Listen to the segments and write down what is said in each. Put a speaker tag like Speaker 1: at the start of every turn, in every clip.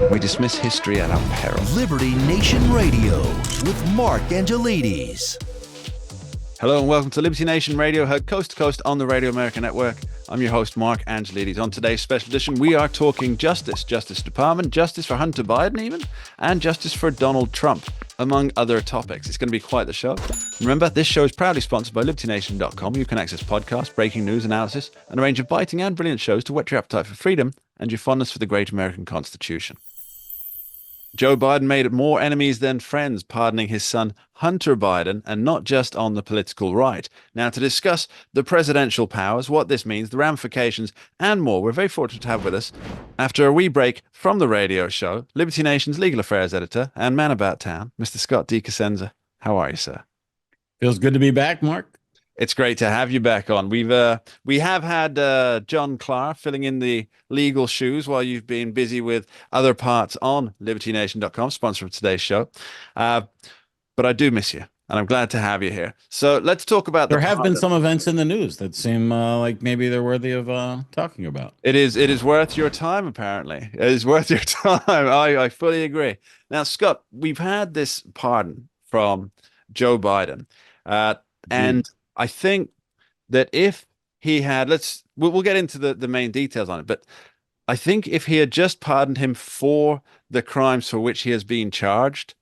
Speaker 1: We dismiss history at our peril.
Speaker 2: Liberty Nation Radio with Mark Angelides.
Speaker 1: Hello and welcome to Liberty Nation Radio, heard coast to coast on the Radio America Network. I'm your host, Mark Angelides. On today's special edition, we are talking justice, Justice Department, justice for Hunter Biden even, and justice for Donald Trump, among other topics. It's going to be quite the show. Remember, this show is proudly sponsored by LibertyNation.com. You can access podcasts, breaking news, analysis, and a range of biting and brilliant shows to whet your appetite for freedom and your fondness for the great American Constitution. Joe Biden made more enemies than friends, pardoning his son Hunter Biden, and not just on the political right. Now, to discuss the presidential powers, what this means, the ramifications, and more, we're very fortunate to have with us, after a wee break from the radio show, Liberty Nation's legal affairs editor and man about town, Mr. Scott D. Cosenza. How are you, sir?
Speaker 3: Feels good to be back, Mark.
Speaker 1: It's great to have you back on. We have had John Clark filling in the legal shoes while you've been busy with other parts on LibertyNation.com, sponsor of today's show. But I do miss you, and I'm glad to have you here. So let's talk about
Speaker 3: there have been some events in the news that seem like maybe they're worthy of talking about.
Speaker 1: It is worth your time, apparently. It is worth your time. I fully agree. Now, Scott, we've had this pardon from Joe Biden, and I think that if he had, we'll get into the main details on it, but I think if he had just pardoned him for the crimes for which he has been charged,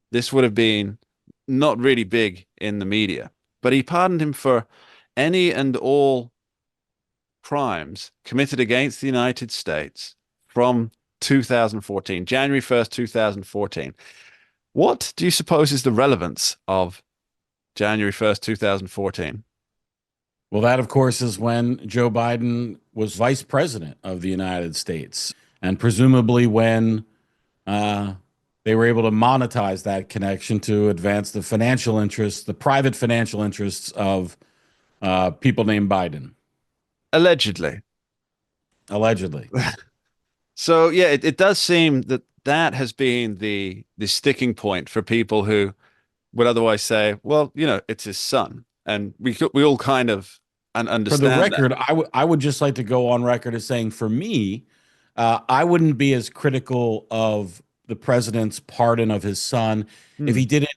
Speaker 1: this would have been not really big in the media. But he pardoned him for any and all crimes committed against the United States from 2014, January 1st, 2014. What do you suppose is the relevance of January 1st, 2014?
Speaker 3: Well, that, of course, is when Joe Biden was vice president of the United States, and presumably when they were able to monetize that connection to advance the financial interests, the private financial interests of people named Biden.
Speaker 1: Allegedly. So, yeah, it does seem that has been the sticking point for people who would otherwise say, well, it's his son. And we all kind of understand.
Speaker 3: For the record, I would just like to go on record as saying, for me, I wouldn't be as critical of the president's pardon of his son if he didn't.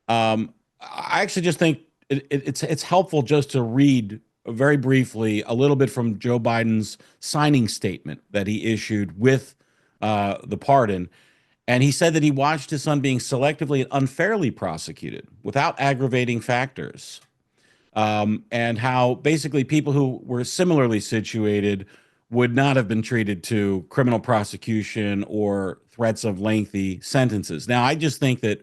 Speaker 3: I actually just think it's helpful just to read very briefly a little bit from Joe Biden's signing statement that he issued with the pardon. And he said that he watched his son being selectively and unfairly prosecuted without aggravating factors. And how basically people who were similarly situated would not have been treated to criminal prosecution or threats of lengthy sentences. Now, I just think that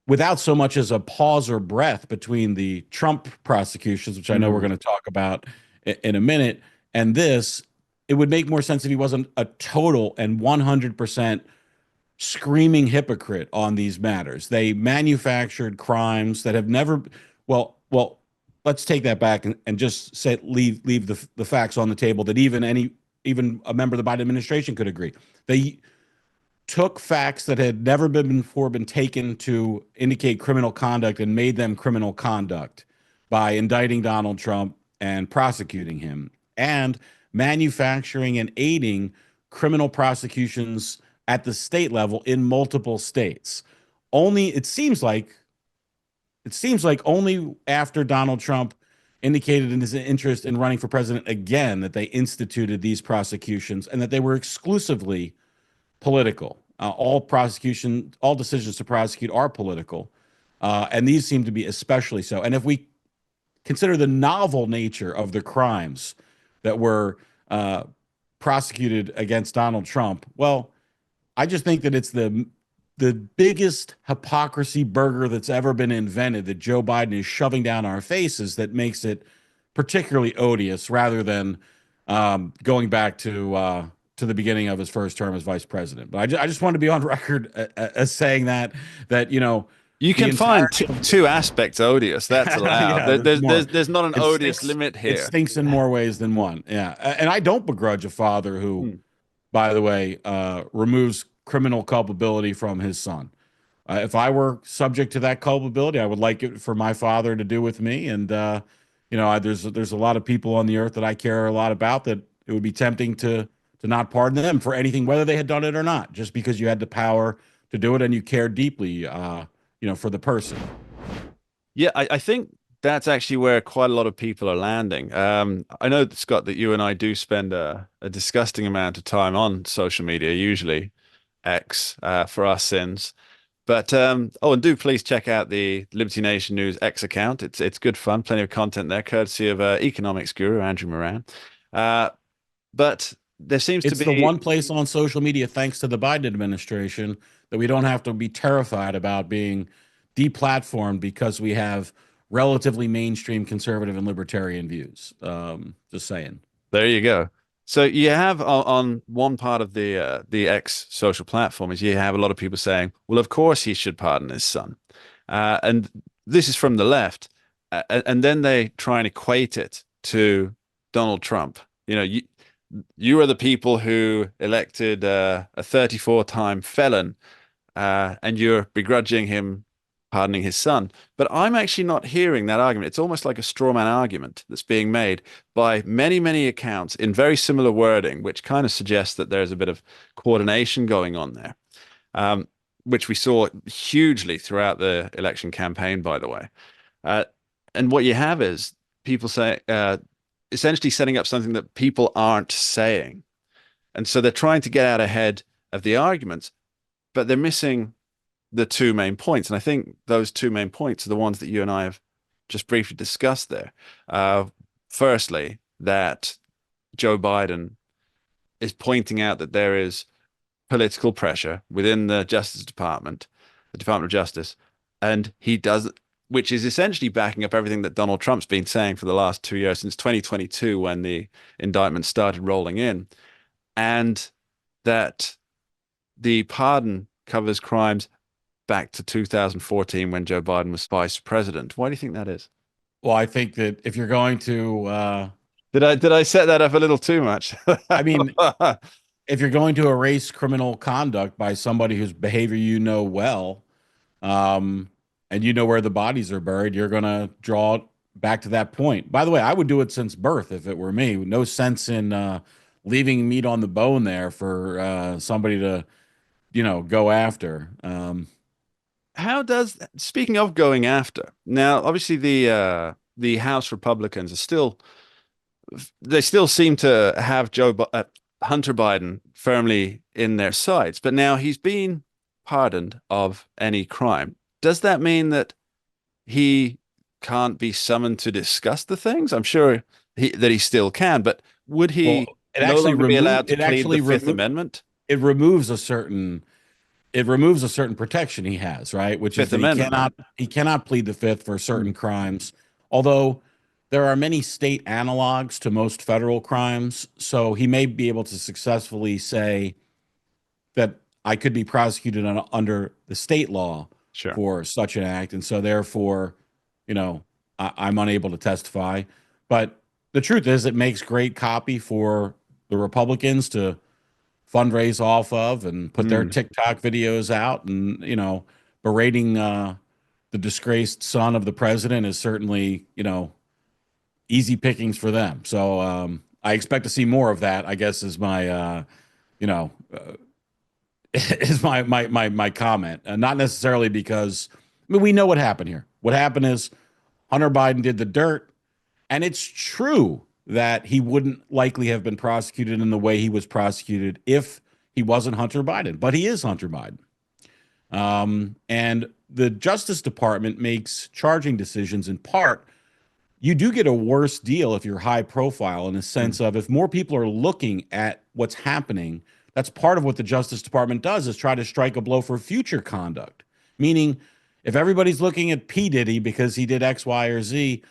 Speaker 3: without so much as a pause or breath between the Trump prosecutions, which I know we're going to talk about in a minute, and this, it would make more sense if he wasn't a total and 100% screaming hypocrite on these matters. They manufactured crimes that have never. Well, let's take that back and just say leave the facts on the table that even a member of the Biden administration could agree. They took facts that had never before been taken to indicate criminal conduct and made them criminal conduct by indicting Donald Trump and prosecuting him, and manufacturing and aiding criminal prosecutions at the state level in multiple states. It seems like only after Donald Trump indicated in his interest in running for president again that they instituted these prosecutions, and that they were exclusively political. All decisions to prosecute are political, and these seem to be especially so. And if we consider the novel nature of the crimes that were prosecuted against Donald Trump, well, I just think that it's the biggest hypocrisy burger that's ever been invented that Joe Biden is shoving down our faces that makes it particularly odious, rather than going back to the beginning of his first term as vice president. But I just want to be on record as saying that
Speaker 1: you can find two aspects odious. That's allowed.
Speaker 3: Yeah,
Speaker 1: there's not an odious limit here.
Speaker 3: It stinks in more ways than one. Yeah, and I don't begrudge a father who, by the way, removes criminal culpability from his son. If I were subject to that culpability, I would like it for my father to do with me. And there's a lot of people on the earth that I care a lot about that it would be tempting to to not pardon them for anything, whether they had done it or not, just because you had the power to do it and you cared deeply, for the person.
Speaker 1: Yeah, I think that's actually where quite a lot of people are landing. I know, Scott, that you and I do spend a disgusting amount of time on social media, usually X, for our sins. But oh, and do please check out the Liberty Nation News X account. It's good fun, plenty of content there, courtesy of economics guru Andrew Moran. Uh, but there seems to
Speaker 3: It's the
Speaker 1: be
Speaker 3: one place on social media, thanks to the Biden administration, that we don't have to be terrified about being deplatformed because we have relatively mainstream conservative and libertarian views. Just saying.
Speaker 1: There you go. So you have on one part of the X social platform is you have a lot of people saying, well, of course he should pardon his son, and this is from the left, and then they try and equate it to Donald Trump. You are the people who elected a 34-time felon, and you're begrudging him pardoning his son. But I'm actually not hearing that argument. It's almost like a straw man argument that's being made by many, many accounts in very similar wording, which kind of suggests that there's a bit of coordination going on there, which we saw hugely throughout the election campaign, by the way. Uh, and what you have is people say, essentially setting up something that people aren't saying. And so they're trying to get out ahead of the arguments, but they're missing the two main points. And I think those two main points are the ones that you and I have just briefly discussed there. Firstly, that Joe Biden is pointing out that there is political pressure within the Justice Department, the Department of Justice, and he does, which is essentially backing up everything that Donald Trump's been saying for the last 2 years, since 2022, when the indictment started rolling in, and that the pardon covers crimes back to 2014 when Joe Biden was vice president. Why do you think that is?
Speaker 3: Well, I think that if you're going to,
Speaker 1: Did I set that up a little too much?
Speaker 3: I mean, if you're going to erase criminal conduct by somebody whose behavior you know well, and you know where the bodies are buried, you're going to draw it back to that point. By the way, I would do it since birth if it were me. No sense in leaving meat on the bone there for somebody to, go after.
Speaker 1: How does, speaking of going after, now obviously the House Republicans are still, they still seem to have Hunter Biden firmly in their sights, but now he's been pardoned of any crime. Does that mean that he can't be summoned to discuss the things? I'm sure that he still can, but would
Speaker 3: Well,
Speaker 1: he
Speaker 3: it
Speaker 1: no
Speaker 3: actually
Speaker 1: longer be allowed to
Speaker 3: it
Speaker 1: plead the
Speaker 3: actually
Speaker 1: Fifth Amendment?
Speaker 3: it removes a certain it removes a certain protection he has, right? Which is
Speaker 1: Fifth
Speaker 3: that
Speaker 1: Amendment, right?
Speaker 3: he cannot plead the fifth for
Speaker 1: Hmm.
Speaker 3: certain crimes. Although there are many state analogs to most federal crimes, so he may be able to successfully say that I could be prosecuted under the state law
Speaker 1: Sure.
Speaker 3: for such an act, and so therefore, I'm unable to testify. But the truth is, it makes great copy for the Republicans to fundraise off of and put their
Speaker 1: Hmm.
Speaker 3: TikTok videos out, and berating the disgraced son of the president is certainly easy pickings for them. So I expect to see more of that, I guess, is my you know is my comment. Not necessarily because, I mean, we know what happened here. What happened is Hunter Biden did the dirt, and it's true that he wouldn't likely have been prosecuted in the way he was prosecuted if he wasn't Hunter Biden, but he is Hunter Biden. And the Justice Department makes charging decisions in part. You do get a worse deal if you're high profile, in a
Speaker 1: Hmm.
Speaker 3: sense of, if more people are looking at what's happening, that's part of what the Justice Department does, is try to strike a blow for future conduct. Meaning, if everybody's looking at P. Diddy because he did X, Y, or Z,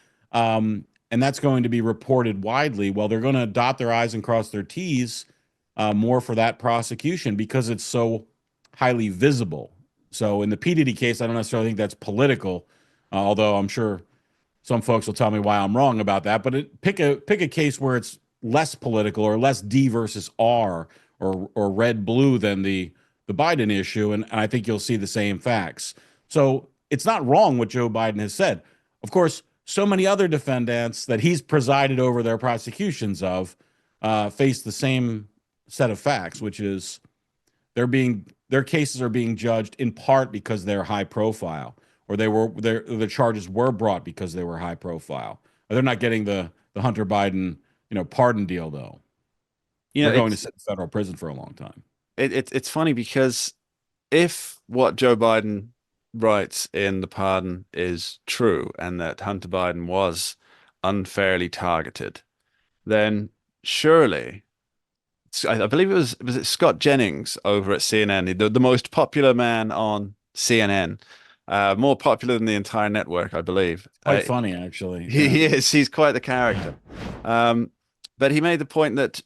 Speaker 3: and that's going to be reported widely, well, they're going to dot their I's and cross their T's more for that prosecution because it's so highly visible. So in the P. Diddy case, I don't necessarily think that's political, although I'm sure some folks will tell me why I'm wrong about that. But pick a case where it's less political or less D versus R or red blue than the Biden issue, and I think you'll see the same facts. So it's not wrong what Joe Biden has said. Of course, so many other defendants that he's presided over their prosecutions of face the same set of facts, which is their cases are being judged in part because they're high profile, or the charges were brought because they were high profile. They're not getting the Hunter Biden, pardon deal though. They're going to sit in federal prison for a long time.
Speaker 1: It's funny because if what Joe Biden writes in the pardon is true and that Hunter Biden was unfairly targeted, then surely, I believe was it Scott Jennings over at CNN, the most popular man on CNN, more popular than the entire network, I believe.
Speaker 3: Quite funny, actually.
Speaker 1: He is. He's quite the character. But he made the point that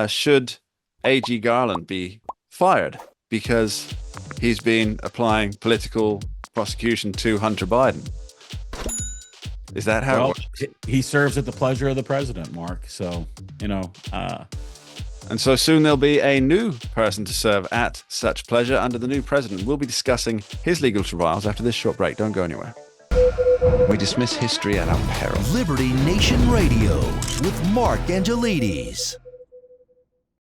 Speaker 1: should A.G. Garland be fired because he's been applying political prosecution to Hunter Biden. Is that how it works?
Speaker 3: He serves at the pleasure of the president, Mark. So,
Speaker 1: and so soon there'll be a new person to serve at such pleasure under the new president. We'll be discussing his legal trials after this short break. Don't go anywhere. We dismiss history at our peril.
Speaker 2: Liberty Nation Radio with Mark Angelides.